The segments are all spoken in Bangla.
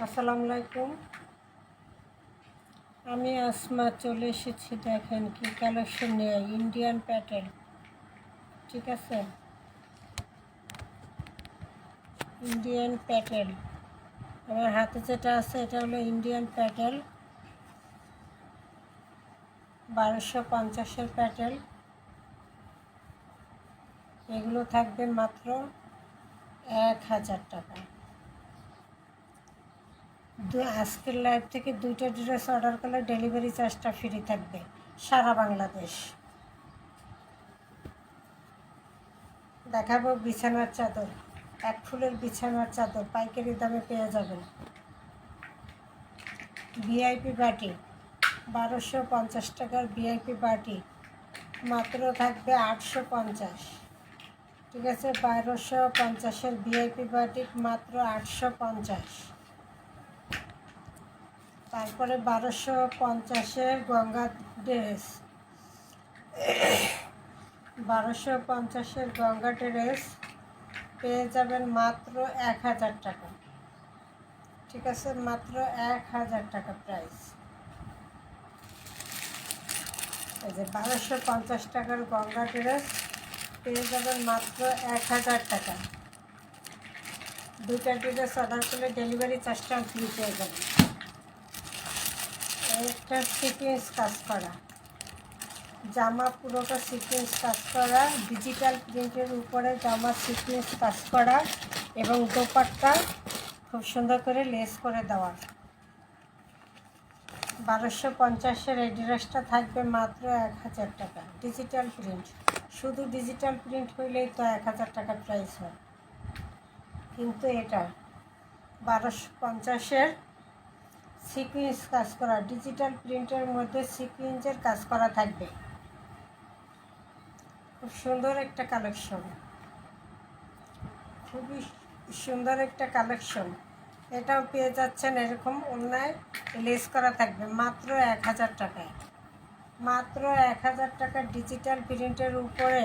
আসসালামু আলাইকুম। আমি আসমা চলে এসেছি। দেখেন কি কালেকশন নিয়ে, ইন্ডিয়ান প্যাটেল। ঠিক আছে, ইন্ডিয়ান প্যাটেল আমার হাতে যেটা আছে এটা হলো ইন্ডিয়ান প্যাটেল, 1250-এর প্যাটেল। এগুলো থাকবে মাত্র 1000 টাকা। আজকের লাইভ থেকে 2টা ড্রেস অর্ডার করলে ডেলিভারি চার্জটা ফ্রি থাকবে সারা বাংলাদেশ। দেখাবো বিছানার চাদর, এক ফুলের বিছানার চাদর পাইকারি দামে পেয়ে যাবেন। ভিআইপি বাটি, 1250 টাকার ভিআইপি বাটি মাত্র থাকবে 850। ঠিক আছে, 1250-এর ভিআইপি বাটি মাত্র 850। তারপরে 1250-এর গঙ্গা ড্রেস, 1250-এর গঙ্গা ড্রেস পেয়ে যাবেন মাত্র 1000 টাকা। ঠিক আছে, মাত্র 1000 টাকা প্রাইস। এই যে 1250 টাকার গঙ্গা ড্রেস পেয়ে যাবেন মাত্র 1000 টাকা। 2টা ড্রেস অর্ডার করলে ডেলিভারি চার্জটা ফ্রি পেয়ে যাবেন। একটা সিকোয়েন্স কাজ করা জামা, পুরোটা সিকোয়েন্স কাজ করা, ডিজিটাল প্রিন্টের উপরে জামা সিকোয়েন্স কাজ করা এবং দোপাট্টা খুব সুন্দর করে লেস করে দেওয়া। 1250-এর এই ড্রেসটা থাকবে মাত্র 1000 টাকা। ডিজিটাল প্রিন্ট, শুধু ডিজিটাল প্রিন্ট হইলেই তো 1000 টাকা প্রাইস হয়, কিন্তু এটা 1250-এর সিকোয়েন্স কাজ করা, ডিজিটাল প্রিন্টের মধ্যে সিকোয়েন্সের কাজ করা থাকবে। খুব সুন্দর একটা কালেকশন, খুবই সুন্দর একটা কালেকশন। এটাও পেয়ে যাচ্ছেন এরকম অন্যায় লেস করা থাকবে মাত্র 1000 টাকায়। মাত্র 1000 টাকা ডিজিটাল প্রিন্টের উপরে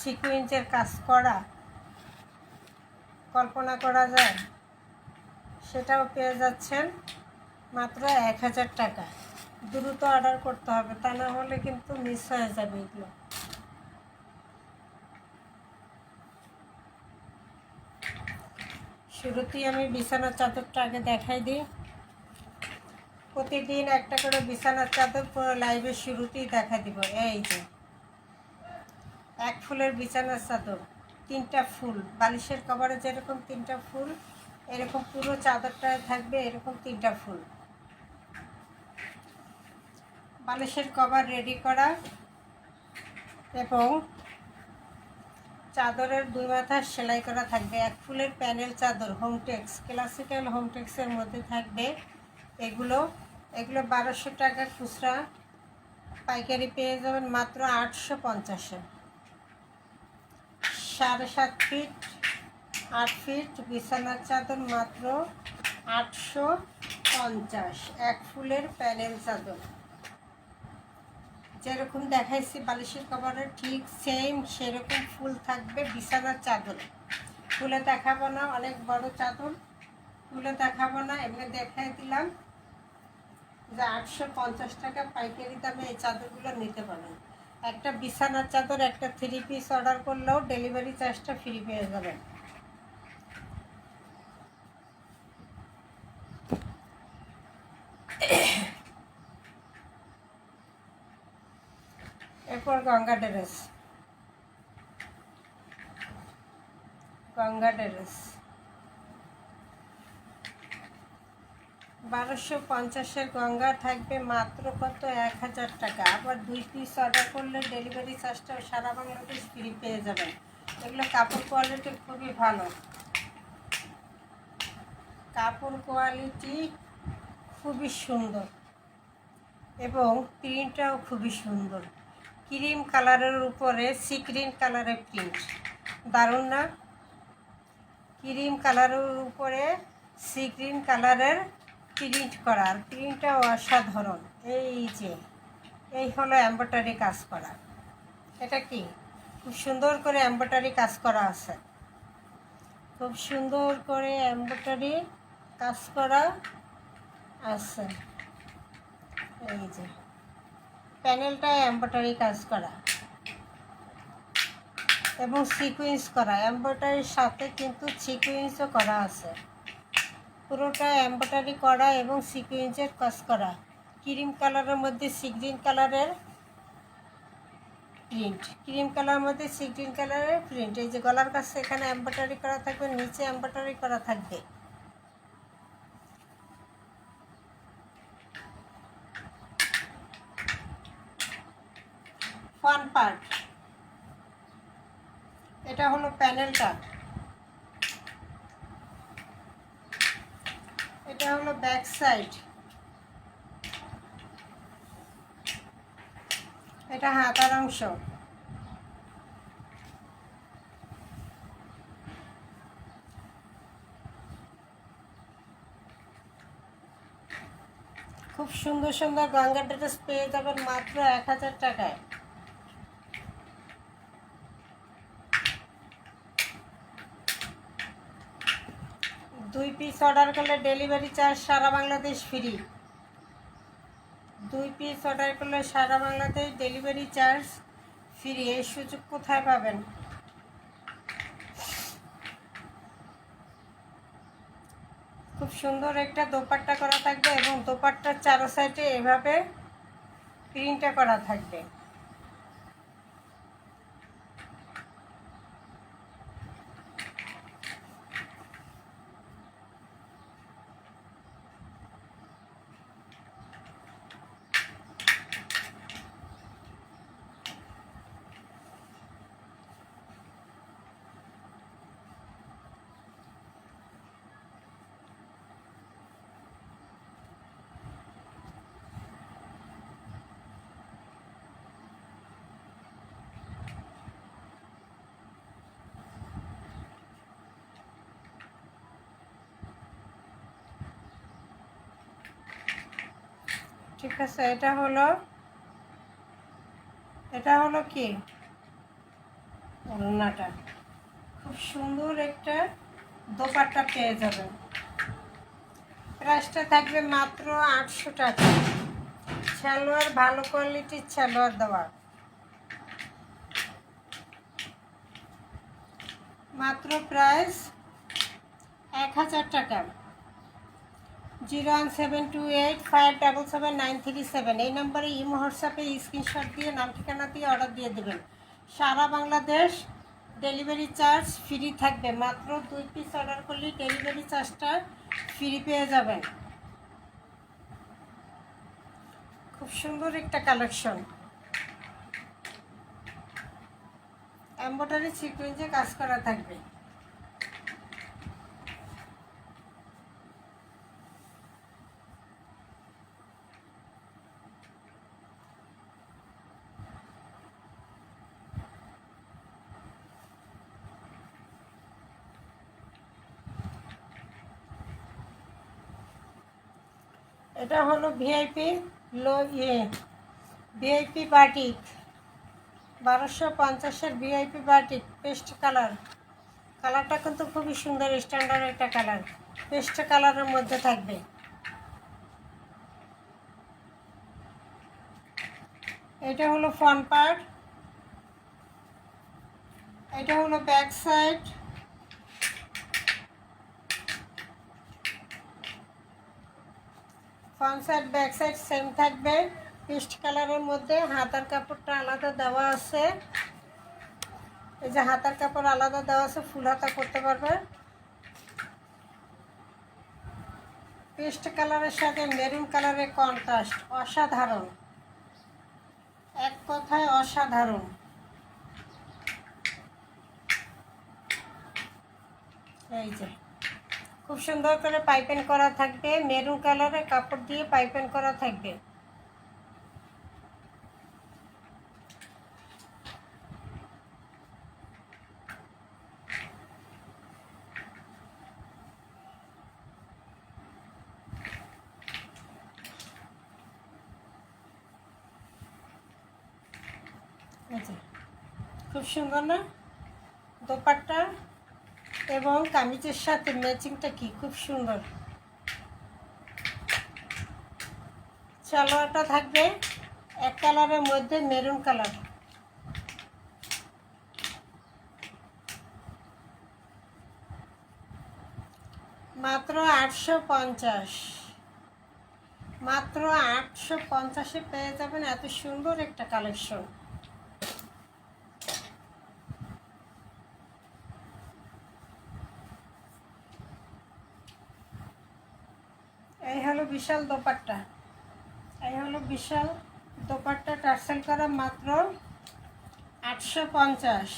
সিকোয়েন্সের কাজ করা, কল্পনা করা যায়, সেটাও পেয়ে যাচ্ছেন মাত্র 1000 টাকা। দ্রুত অর্ডার করতে হবে, তা না হলে কিন্তু মিস হয়ে যাবে এগুলো। শুরুতেই আমি বিছানার চাদরটা আগে দেখাই দিই। প্রতিদিন একটা করে বিছানার চাদর পুরো লাইভের শুরুতেই দেখা দিব। এই যে এক ফুলের বিছানার চাদর, 3টা ফুল, বালিশের কভারে যেরকম 3টা ফুল, এরকম পুরো চাদরটায় থাকবে এরকম 3টা ফুল। বালিশের কভার রেডি করা এবং চাদরের 2 মাথা সেলাই করা থাকবে। এক ফুলের প্যানেল চাদর, হোমটেক্স, ক্লাসিক্যাল হোমটেক্সের মধ্যে থাকবে এগুলো। 1200 টাকা খুচরা, পাইকারি পেয়ে যাবেন মাত্র 850-এ। 7.5 ফিট 8 ফিট বিছানার চাদর মাত্র 850। এক ফুলের প্যানেল চাদর যেরকম দেখাইছি বালিশের কভারের ঠিক সেম সেরকম ফুল থাকবে বিছানার চাদর। ফুলে দেখাবো না, অনেক বড় চাদর, ফুলে দেখাবো না, এমনি দেখাই দিলাম যে 850 টাকা পাইকারি দামে এই চাদরগুলো নিতে পারেন। একটা বিছানার চাদর, একটা 3 পিস অর্ডার করলেও ডেলিভারি চার্জটা ফ্রি পেয়ে যাবেন। এরপর গঙ্গা ড্রেস, গঙ্গা ড্রেস 1250-এর গঙ্গা থাকবে মাত্র কত 1000 টাকা। আবার 2 পিস অর্ডার করলে ডেলিভারি চার্জটা সারা বাংলাদেশ ফ্রি পেয়ে যাবেন। এগুলো কাপড় কোয়ালিটি খুবই ভালো, কাপড় কোয়ালিটি খুবই সুন্দর এবং প্রিন্টটাও খুবই সুন্দর। ক্রিম কালারের উপরে সি গ্রিন কালারের প্রিন্ট, দারুণ না? ক্রিম কালারের উপরে সি গ্রিন কালারের প্রিন্ট করা, আর প্রিন্টটাও অসাধারণ। এই যে এই হলো এমব্রয়ডারি কাজ করা। এটা কি খুব সুন্দর করে এমব্রয়ডারি কাজ করা আছে, খুব সুন্দর করে এমব্রয়ডারি কাজ করা আছে। এই যে প্যানেলটা এমব্রয়ডারি কাজ করা এবং সিকোয়েন্স করা, এমব্রয়ডারির সাথে কিন্তু সিকোয়েন্সও করা আছে। পুরোটা এমব্রয়ডারি করা এবং সিকোয়েন্সের কাজ করা। ক্রিম কালারের মধ্যে সি গ্রিন কালারের প্রিন্ট, ক্রিম কালারের মধ্যে সি গ্রিন কালারের প্রিন্ট। এই যে গলার কাছে এখানে এমব্রয়ডারি করা থাকবে, নিচে এমব্রয়ডারি করা থাকবে। ফ্রন্ট পার্ট, এটা হলো প্যানেলটা, এটা হলো ব্যাক সাইড, এটা হাতার অংশ। খুব সুন্দর সুন্দর গঙ্গা ড্রেস পেয়ে যাবেন মাত্র 1000 টাকায়। দুই পিস অর্ডার করলে ডেলিভারি চার্জ সারা বাংলাদেশ ফ্রি। 2 পিস অর্ডার করলে সারা বাংলাদেশ ডেলিভারি চার্জ ফ্রি। এই সুযোগ কোথায় পাবেন? খুব সুন্দর একটা দোপাট্টা করা থাকবে এবং দোপাট্টার চারো সাইডে এভাবে প্রিন্টটা করা থাকবে। ঠিক আছে, এটা হলো কি ওড়নাটা। খুব সুন্দর একটা দোপাট্টা পেয়ে যাবেন। প্রাইসটা থাকবে মাত্র 800 টাকা। সালোয়ার ভালো কোয়ালিটির সালোয়ার দেওয়া, মাত্র প্রাইস 1000 টাকা। 01728577937 এই নম্বরে ইমো হোয়াটসঅ্যাপে স্ক্রিনশট দিয়ে নাম ঠিকানা দিয়ে অর্ডার দিয়ে দেবেন। সারা বাংলাদেশ ডেলিভারি চার্জ ফ্রি থাকবে। মাত্র 2 পিস অর্ডার করলে ডেলিভারি চার্জটা ফ্রি পেয়ে যাবেন। খুব সুন্দর একটা কালেকশন, এমব্রয়ডারি সিকোয়েন্সে কাজ করা থাকবে। এটা হলো ভিআইপি ভিআইপি বাটিক, 1250-এর ভিআইপি বাটিক পেস্ট কালার। কালারটা কিন্তু খুবই সুন্দর, স্ট্যান্ডার্ড একটা কালার, পেস্ট কালারের মধ্যে থাকবে। এটা হলো ফ্রন্ট পার্ট, এটা হলো back side. Front side back side same থাকবে, পেস্ট কালারের মধ্যে। হাতার কাপড়টা আলাদা দেওয়া আছে, এই যে হাতার কাপড় আলাদা দেওয়া আছে, ফুল হাতা করতে পারবে। পেস্ট কালারের সাথে মেরুন কালারের কন্ট্রাস্ট অসাধারণ, এক কথায় অসাধারণ। এই যে খুব সুন্দর করে পাইপিং করা থাকবে, মেরুন কালারের কাপড় দিয়ে পাইপিং করা থাকবে। খুব সুন্দর না দোপাট্টা এবং কামিজের সাথে ম্যাচিংটা কি খুব সুন্দর। সালোয়ারটা থাকবে এক কালারের মধ্যে মেরুন কালার। মাত্র 850, মাত্র 850-এ পেয়ে যাবেন এত সুন্দর একটা কালেকশন। এই হলো বিশাল দোপাট্টা, এই হলো বিশাল দোপাট্টা টার্সেল করা, মাত্র 850।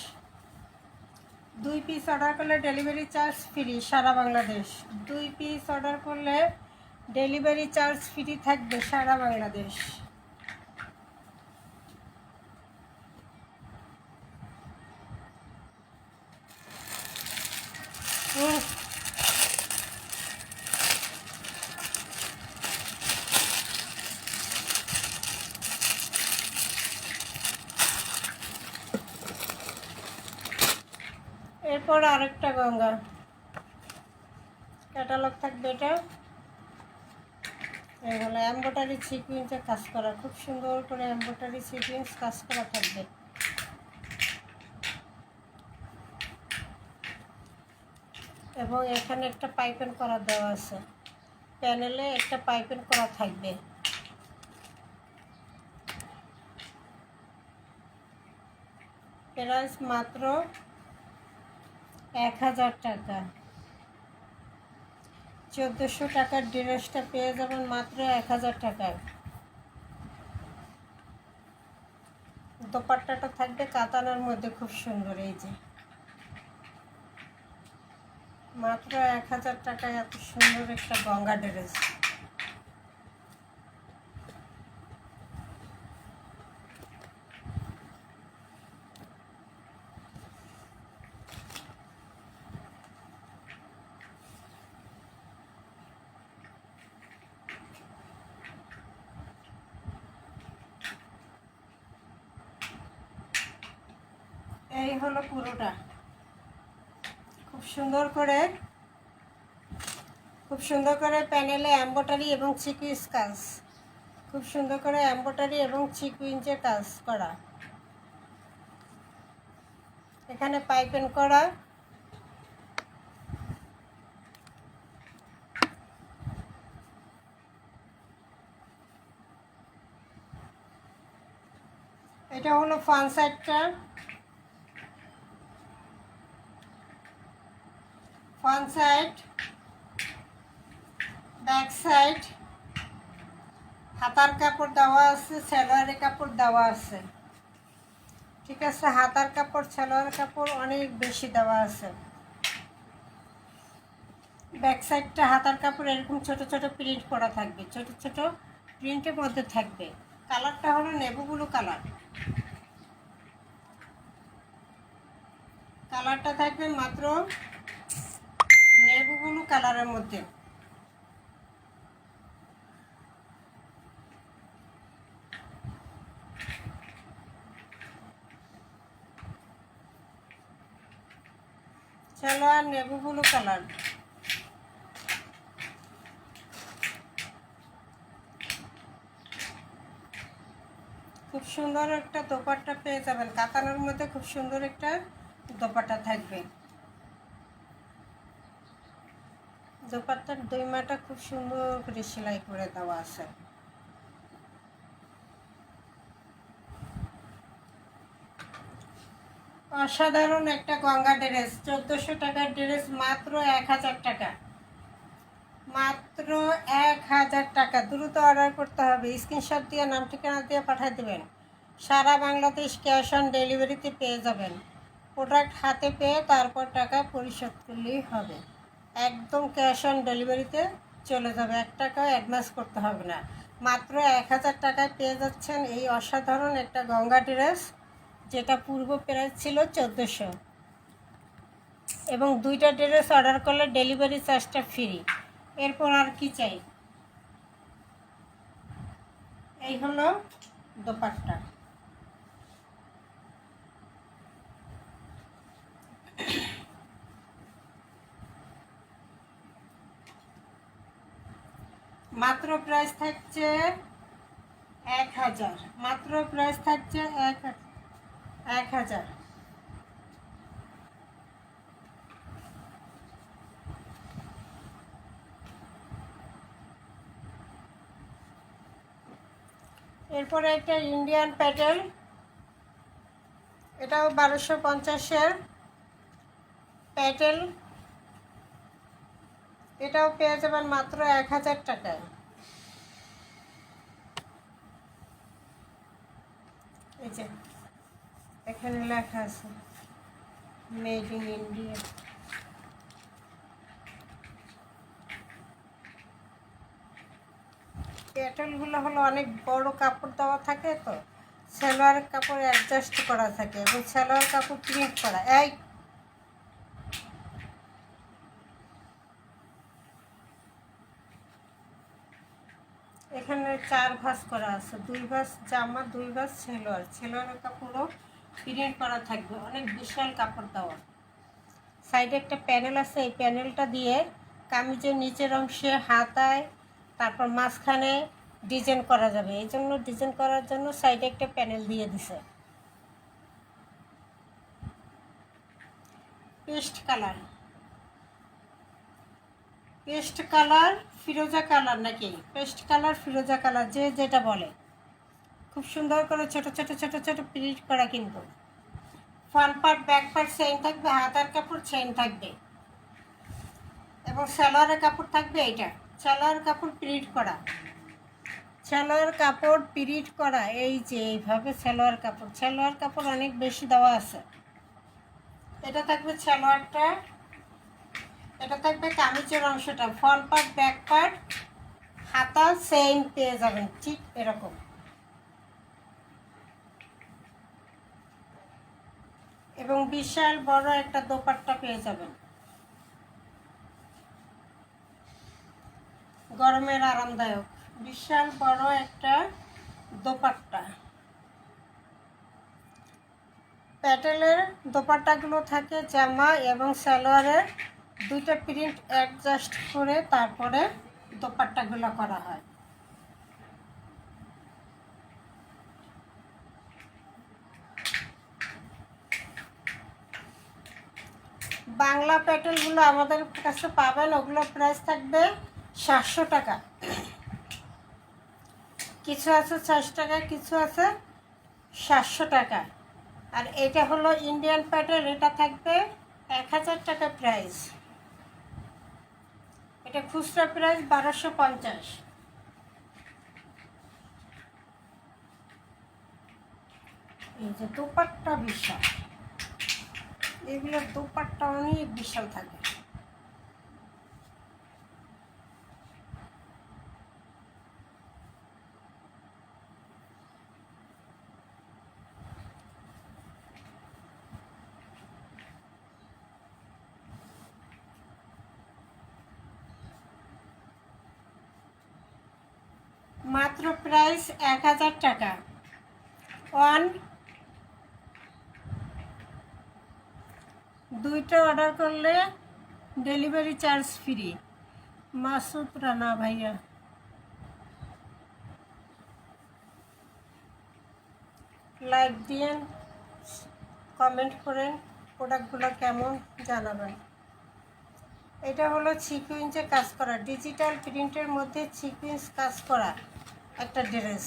2 পিস অর্ডার করলে ডেলিভারি চার্জ ফ্রি সারা বাংলাদেশ। 2 পিস অর্ডার করলে ডেলিভারি চার্জ ফ্রি থাকবে সারা বাংলাদেশ। এরপর আরেকটা গঙ্গা ক্যাটালগ থাকবে। এটা এগুলো এমব্রয়ডারি সিকুয়েন্সে কাজ করা, খুব সুন্দর করে এমব্রয়ডারি সিকুয়েন্স কাজ করা থাকবে। এবং এখানে একটা পাইপিং করা দেওয়া আছে, প্যানেলে একটা পাইপিং করা থাকবে। প্রাইস মাত্র 1000 টাকা। 1400 টাকার ড্রেসটা পেয়ে যাবেন মাত্র 1000 টাকায়। দোপাট্টাটা থাকবে কাতানের মধ্যে, খুব সুন্দর। এই যে মাত্র 1000 টাকায় এত সুন্দর একটা গঙ্গা ড্রেস। এই হলো পুরোটা, খুব সুন্দর করে প্যানেলে এমব্রয়ডারি এবং সিকুয়েন্স কাজ, খুব সুন্দর করে এমব্রয়ডারি এবং সিকুয়েন্সের কাজ করা। এখানে পাইপিং করা, এটা হলো ফ্রন্ট সাইডটা, ফ্রন্ট সাইড, ব্যাক সাইড। হাতার কাপড় দেওয়া আছে, সালোয়ারের কাপড় দেওয়া আছে, ঠিক আছে। হাতার কাপড় সালোয়ার কাপড় অনেক বেশি দেওয়া আছে। ব্যাক সাইডটা হাতার কাপড় এরকম ছোট ছোট প্রিন্ট করা থাকবে, ছোট ছোট প্রিন্টের মধ্যে থাকবে। কালারটা হলো নেভি ব্লু কালার, কালারটা থাকবে মাত্র নেভি ব্লু কালারের মধ্যে। সালোয়ার নেভি ব্লু কালার, খুব সুন্দর একটা দোপাট্টা পেয়ে যাবেন কাতানের মধ্যে, খুব সুন্দর একটা দোপাট্টা থাকবে। দোপাট্টার দুই মাটা খুব সুন্দর করে সেলাই করে দেওয়া আছে। অসাধারণ একটা গঙ্গা ড্রেস, 1400 টাকার ড্রেস মাত্র 1000 টাকা, মাত্র 1000 টাকা। দ্রুত অর্ডার করতে হবে, স্ক্রিনশট দিয়ে নাম ঠিকানা দিয়ে পাঠিয়ে দেবেন। সারা বাংলাদেশ ক্যাশ অন ডেলিভারিতে পেয়ে যাবেন। প্রোডাক্ট হাতে পেয়ে তারপর টাকা পরিশোধ করলেই হবে, একদম ক্যাশ অন ডেলিভারিতে চলে যাবে, 1 টাকাও অ্যাডভান্স করতে হবে না। মাত্র 1000 টাকায় পেয়ে যাচ্ছেন এই অসাধারণ একটা গঙ্গা ড্রেস, যেটা পূর্ব প্রাইস ছিল 1400। এবং 2টা ড্রেস অর্ডার করলে ডেলিভারি চার্জটা ফ্রি। এরপর আর কি চাই? এই হলো দোপাট্টা, মাত্র প্রাইস থাকছে 1000, মাত্র প্রাইস থাকছে 1000। এরপরে একটা ইন্ডিয়ান প্যাটেল, এটাও 1250-এর প্যাটেল, এটাও পেয়ে যাবেন মাত্র 1000 টাকায়। এই যে এখানে লেখা আছে মেড ইন ইন্ডিয়া। প্যাটেলগুলো হলো অনেক বড় কাপড় দেওয়া থাকে, তো সালোয়ার কাপড় অ্যাডজাস্ট করা থাকে এবং সালোয়ার কাপড় প্রিন্ট করা। এখানে 4 ভাঁজ করা আছে, 2 ভাঁজ জামা, 2 ভাঁজ সালোয়ার। সালোয়ারের কাপড়ও প্রিন্ট করা থাকবে, অনেক বিশাল কাপড় দেওয়া। সাইডে একটা প্যানেল আছে, এই প্যানেলটা দিয়ে কামিজের নিচের অংশে, হাতায়, তারপর মাঝখানে ডিজাইন করা যাবে। এই জন্য ডিজাইন করার জন্য সাইডে একটা প্যানেল দিয়ে দিছে। পেস্ট কালার, পেস্ট কালার ফিরোজা কালার, নাকি পেস্ট কালার ফিরোজা কালার, যে যেটা বলে। খুব সুন্দর করে ছোট ছোট ছোট ছোট প্রিন্ট করা, কিন্তু front part back part same থাকবে, হাতার কাপড় সেম থাকবে এবং সালোয়ারের কাপড় থাকবে এইটা। সালোয়ার কাপড় প্রিন্ট করা, সালোয়ার কাপড় প্রিন্ট করা, এই যে এইভাবে সালোয়ার কাপড়। সালোয়ার কাপড় অনেক বেশি দেওয়া আছে। এটা থাকবে সালোয়ারটা, এটা থাকবে কামিজের অংশটা, ফ্রন্ট পার্ট ব্যাক পার্ট হাতা সেম পেয়ে যাবেন, ঠিক এরকম। এবং বিশাল বড় একটা দোপাট্টা পেয়ে যাবেন, গরমের আরামদায়ক বিশাল বড় একটা দোপাট্টা। প্যাটেলের দোপাট্টাগুলো থাকে জামা এবং সালোয়ারের দুইটা প্রিন্ট অ্যাডজাস্ট করে তারপরে দোপাট্টাগুলো করা হয়। বাংলা প্যাটেলগুলো আমাদের কাছে পাবেন, ওগুলো প্রাইস থাকবে 700 টাকা। কিছু আছে 400 টাকা, কিছু আছে 700 টাকা। আর এটা হলো ইন্ডিয়ান প্যাটেল, এটা থাকবে 1000 টাকা প্রাইস। এটা খুচরা প্রাইস 1250। এই যে দোপাট্টা বিশাল, এগুলোর দোপাট্টা অনেক বিশাল থাকে। মাত্র প্রাইস 1000 টাকা। দুইটা অর্ডার করলে delivery charge free. Masud Rana ভাইয়া, লাইক দিয়েন, কমেন্ট করেন, প্রোডাক্টগুলো কেমন জানাবেন। এটা হলো সিকুয়েন্সে কাজ করা, ডিজিটাল প্রিন্টের মধ্যে সিকুয়েন্স কাজ করা একটা ড্রেস,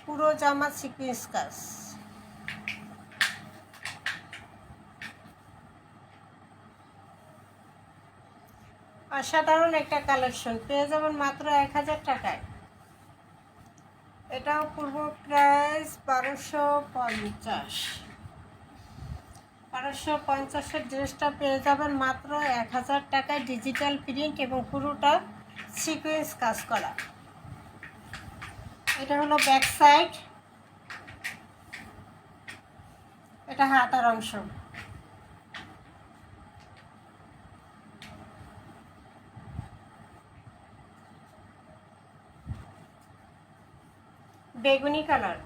পুরো জামা সিকুয়েন্স কাজ। অসাধারণ একটা কালেকশন পেয়ে যাবেন মাত্র 1000 টাকায়। এটাও পূর্ব প্রাইস 1250। 1250-এর ড্রেসটা পেয়ে যাবেন মাত্র 1000 টাকায়, ডিজিটাল প্রিন্ট এবং পুরোটা সিকুয়েন্স কাজ করা। এটা হলো ব্যাক সাইড, এটা হাতার অংশ। বেগুনি কালার,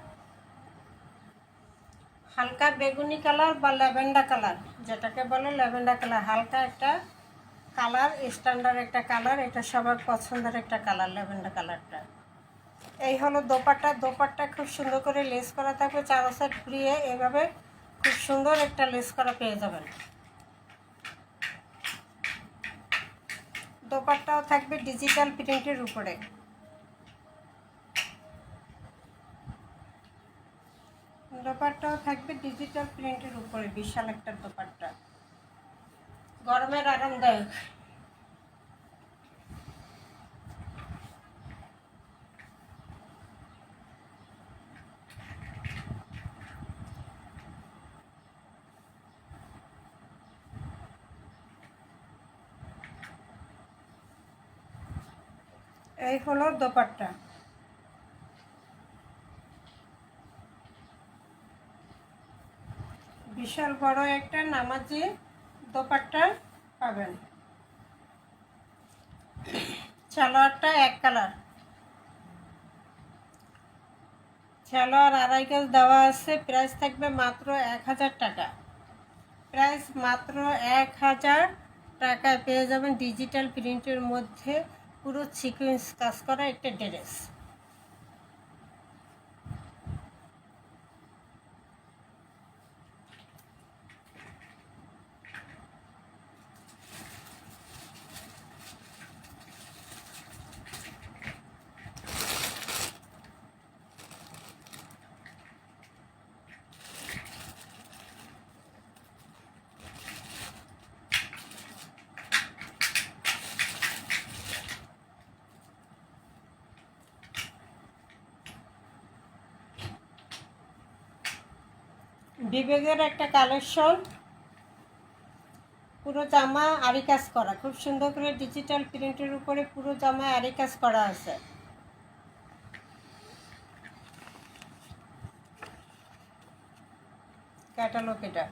হালকা বেগুনি কালার বা ল্যাভেন্ডার কালার, যেটাকে বলে ল্যাভেন্ডার কালার, হালকা একটা কালার, স্ট্যান্ডার্ড একটা কালার, এটা সবার পছন্দের একটা কালার ল্যাভেন্ডার কালারটা। এই হলো দোপাট্টা। দোপাট্টা খুব সুন্দর করে লেস করা থাকবে, চারো সাইড ঘুরিয়ে এভাবে খুব সুন্দর একটা লেস করা পেয়ে যাবেন। দোপাট্টাও থাকবে ডিজিটাল প্রিন্টের উপরে। দোপাট্টাও থাকবে ডিজিটাল প্রিন্টের উপরে, বিশাল একটা দোপাট্টা, গরমের আরামদায়ক। এই হলো দোপাট্টা। বিশাল বড় একটা নামাজি দোপাট্টা পাবেন। সালোয়ারটা এক কালার, সালোয়ার আড়াই গজ দেওয়া আছে। প্রাইস থাকবে মাত্র 1000 টাকা। প্রাইস মাত্র 1000 টাকায় পেয়ে যাবেন ডিজিটাল প্রিন্টের মধ্যে পুরো সিকোয়েন্স কাজ করা একটা ড্রেস। বিবেকের একটা কালেকশন, পুরো জামা আরি কাজ করা, খুব সুন্দর করে ডিজিটাল প্রিন্টের উপরে পুরো জামায় আরি কাজ করা আছে। ক্যাটালগ এটা।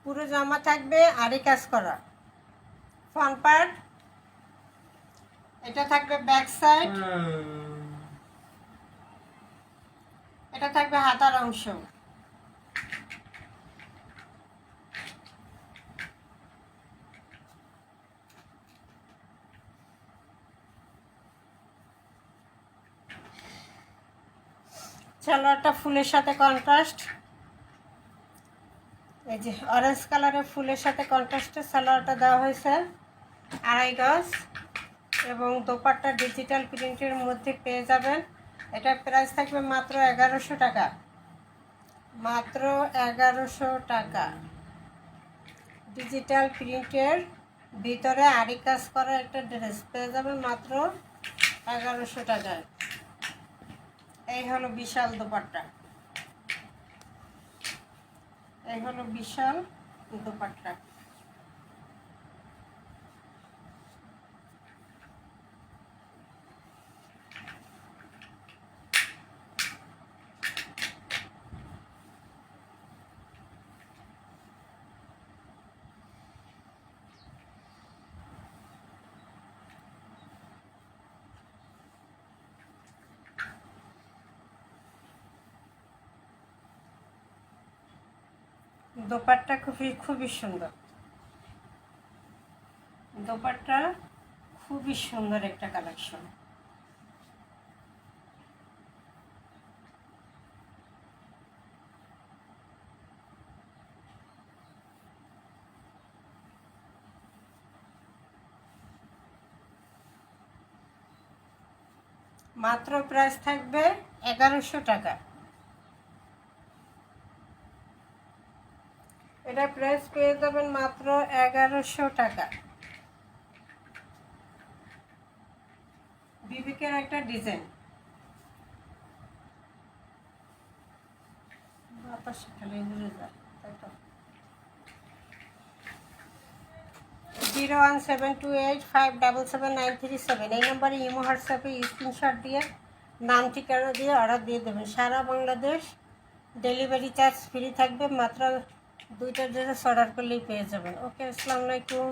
পুরো জামা থাকবে আরি কাজ করা, ফ্রন্ট পার্ট এটা থাকবে, ব্যাক সাইড এটা থাকবে, হাতার অংশ। সালোয়ারটা ফুলের সাথে কন্ট্রাস্ট, এই যে অরেঞ্জ কালারের ফুলের সাথে কন্ট্রাস্টের সালোয়ারটা দেওয়া হয়েছে, আড়াই গজ, এবং দোপাট্টা ডিজিটাল প্রিন্টের মধ্যে পেয়ে যাবেন। এটা প্রাইস থাকবে মাত্র 1100 টাকা। মাত্র 1100 টাকা। ডিজিটাল প্রিন্টের ভিতরে আরি কাজ করা একটা ড্রেস পেয়ে যাবেন মাত্র 1100 টাকায়। এই হলো বিশাল দোপাট্টা, এই হলো বিশাল দোপাট্টা। দোপাট্টা খুবই সুন্দর, দোপাট্টা খুবই সুন্দর একটা কালেকশন। মাত্র প্রাইস থাকবে 1100 টাকা। এটা প্রাইস পেয়ে যাবেন মাত্র 1100 টাকা। বিবেকের একটা ডিজাইন, বাতাস খালি উড়ে যায়, তাই তো। 01728577937 এই নম্বরে ইমো হোয়াটসঅ্যাপে স্ক্রিনশট দিয়ে নাম ঠিকানা দিয়ে অর্ডার দিয়ে দেবেন। সারা বাংলাদেশ ডেলিভারি চার্জ ফ্রি থাকবে, মাত্র 2টা ড্রেস অর্ডার করলেই পেয়ে যাবেন। ওকে, আসসালামু আলাইকুম।